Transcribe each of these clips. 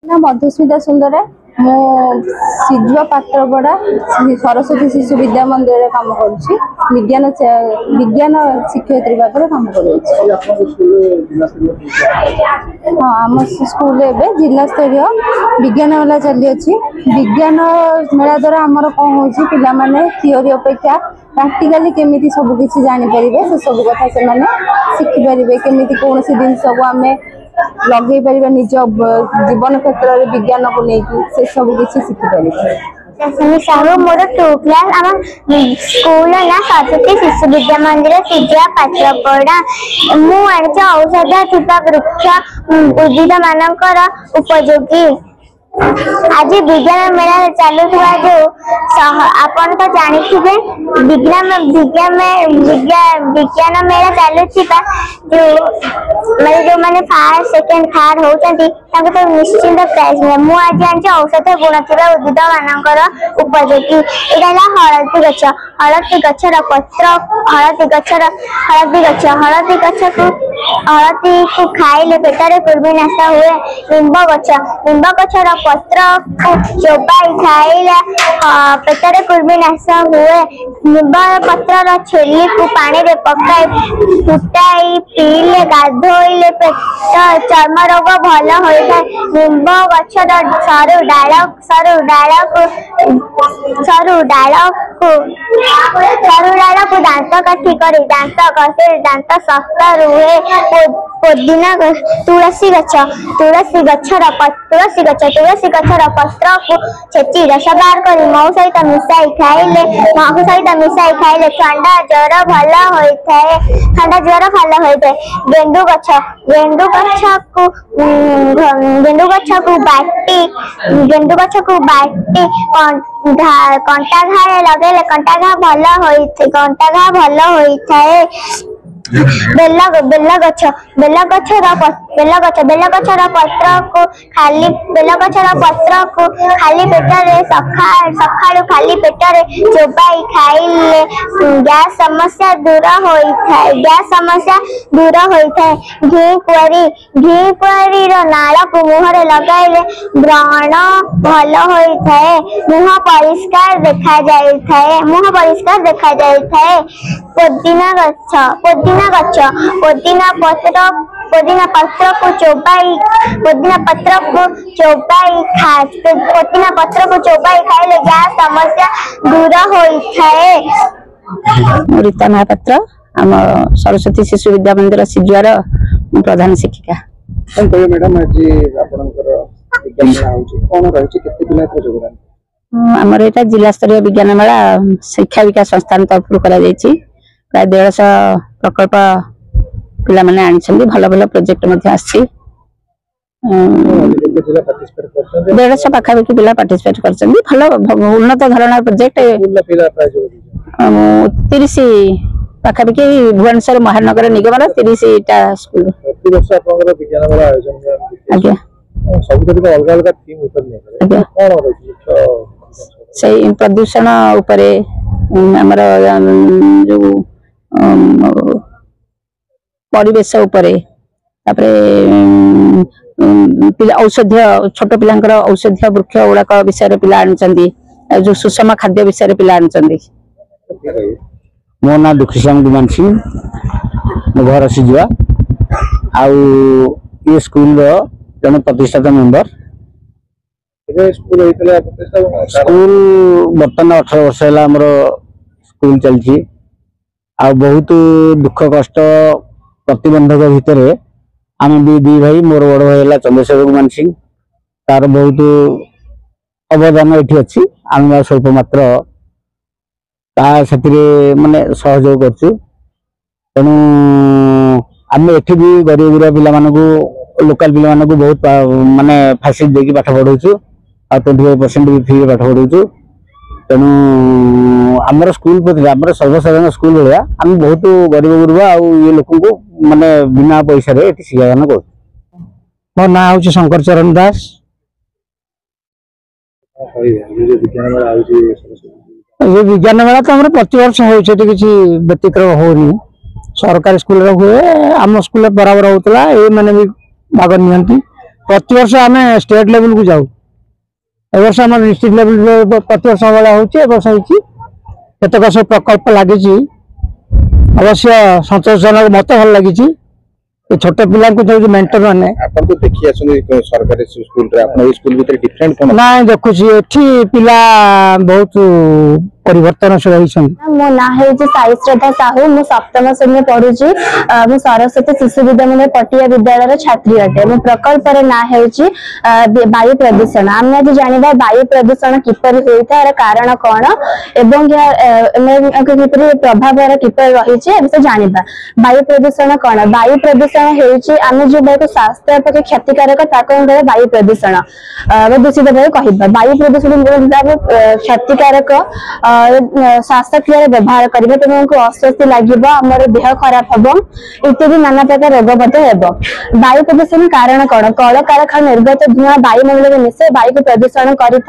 ना मधुस्मिता सुंदर मो सिजुआ पात्रपड़ा सरस्वती शिशु विद्या मंदिर में काम करुच्ची विज्ञान विज्ञान शिक्षयित्री भाव में काम कर आम स्कूल जिला स्तरीय विज्ञान मेला चली अच्छी विज्ञान मेला द्वारा आमर कौन हो पाने थियोरी अपेक्षा प्रैक्टिकली केमी सबकि जापर से सब कथा से शिखिपारे केमी कौन जिनस को आम लगे पार निज जीवन क्षेत्र में विज्ञान को लेकिन से सब किसी शिखिपारे साहू मोर 2 क्लास आम स्कूल ना सरस्वती शिशु विद्या मंदिर सिजुआ पात्रपड़ा मुझे औषध थिबा वृक्ष उद्भिद मानकर उपयोगी आज विज्ञान मेला चालू जो आपन तो जानी विज्ञान मेला चालू जो मतलब जो मैंने फर्स्ट सेकेंड थर्ड होती तो निश्चिंत प्राइज मिले मुझे आज जानची औषध गुण थिबा उद्भिद मानकर उपयोगी यहाँ हलदी गछर पत्र हलदी गछ को खाइले पेटर कुर्मी नाश हुए निम्ब गछर पत्र को चोबाई खाइले पेटर कुर्मी नाश हुए निम्ब पत्र छेली को पानी रे पकाई फुटाई पीले गाधोइले पेट चर्म रोग भल होता है निम्ब गछर सरू डाल को दांत काठी कर दांत घसे दांत सख्त रुहे पुदीना तुलसी गछर पत्र को छेची रस बाहर कर महू सहित मिसाई खाइले ठंडा ज्वर भल होता है गेंडु गछ को बाटी कंटा घाए लगे कंटा घा भल होता है बेल गछर पत्र को खाली पेटरे सकाळु खाली पेटरे चोबाई खाइले गैस समस्या दूर होता है घी कुआरी नाल को मुहरे लगाइले व्रण भल होता है मुह परिष्कार देखा जाए पुदीना पत्र को चोबाई खाइले गैस समस्या दूर होता है। रीता महापात्र आम सरस्वती शिशु विद्या मंदिर सिजुआर प्रधान शिक्षिका मैडम आज आमर यहाँ जिला स्तरीय विज्ञान मेला शिक्षा विकास संस्थान तरफ प्राय 150 प्रकल्प पिला माने आनी भल भल प्रोजेक्ट 150 पाखापाखि पिला पार्टिसिपेट कर भल उन्नत धरण प्रोजेक्ट 30 पाखापाखि भुवनेश्वर महानगर निगम 30टा स्कूल से प्रदूषण उपरे हमर जो परिवेश उपरे औषधीय छोट पिलांकर औषधीय वृक्ष गुड़ाक विषय पिला आनी जो सुषम खाद्य विषय पिला आनी मो ना दुखीश्याम गुमान सिंह मो घर सिजुआ ये स्कूल जन प्रतिष्ठाता मेंबर स्कूल बर्तमान 18 वर्ष है स्कूल चलती बहुत दुख कष्ट प्रतिबंधक भितर आम भी दी भाई मोर बड़ भाई है चंद्रशेखर गुमान सिंह तार बहुत अवदान ये अच्छी आम स्वल्प मात्र माने सहयोग करछु तेणु आम एठी भी गरीब गुरा पिला लोकल पिला बहुत माने फैसिलिटी देकी पाठ पढ़ाऊँ आ 25% भी फ्री पाठ पढ़ाऊँ तेणु आमर स्कूल प्रति सर्वसाधारण स्कूल भाया आम बहुत गरीब गुरुआ ये लोक को माने बिना पैसा शिक्षादान कर मो ना हूँ शंकर चरण दास ये विज्ञान मेला तो हमारे प्रति वर्ष होती किसी व्यतिक्रम होनी सरकारी स्कूल हुए आम स्कूल बराबर होता ये मैंने भी भाग नि प्रति वर्ष आम स्टेट लेवल को जाऊ ए वर्ष आम डिस्ट्रिक्ट लेवल प्रति वर्ष भाया होतक सब प्रकल्प लगी अवश्य संतोषजनक मत भल लगी छोट पिला जो मेंटर मैंने देखी सरकारी स्कूल डिफरेंट ना देखुची एठी पिला बहुत परिवर्तनशील होती। मो ना है साई श्रद्धा साहू मु सप्तम श्रेणी पढ़ुची मु सरस्वती शिशु विद्यामंदिर पटिया विद्यालय छात्री अटे मो प्रकल्प ना है वायु प्रदूषण आम आज जाना वायु प्रदूषण किपर होता है कारण कौन एवं किपर प्रभाव किपर रही जाना वायु प्रदूषण कौन वायु प्रदूषण होम जो बहुत स्वास्थ्य पक्ष क्षतिकारक वायु प्रदूषण दूषित भाव कह वायु प्रदूषण क्षतिकारक श्वासक्रिय व्यवहार करेंगे तुमको अस्वस्थ लगे आमर देह खराब हम इत्यादि नाना प्रकार रोग वायु प्रदूषण कारण कौन कल कारखाना निर्गत धुआं वायुमंडल में मिसे वायु को प्रदूषण करें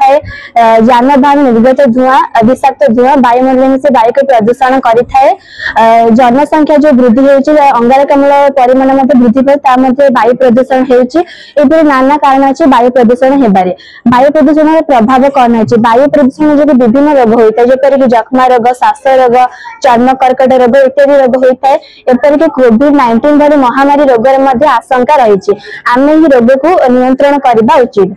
जानवाहन निर्गत धुआं विषाक्त धुआं वायुमंडल में से वायु को प्रदूषण करें जनसंख्या जो वृद्धि होती अंगारकाम्ल परिमाण वृद्धि पाए वायु प्रदूषण होती नाना कारण अच्छे वायु प्रदूषण होबारे वायु प्रदूषण प्रभाव कौन है वायु प्रदूषण जो विभिन्न रोग होता है जेपरिक जख्मा रोग श्वास रोग चर्म कर्कट रोग इत्यादि रोग होता है एपरिक कोविड-19 भली महामारी रोग आशंका रही आम ही रोग को नियंत्रण करने उचित।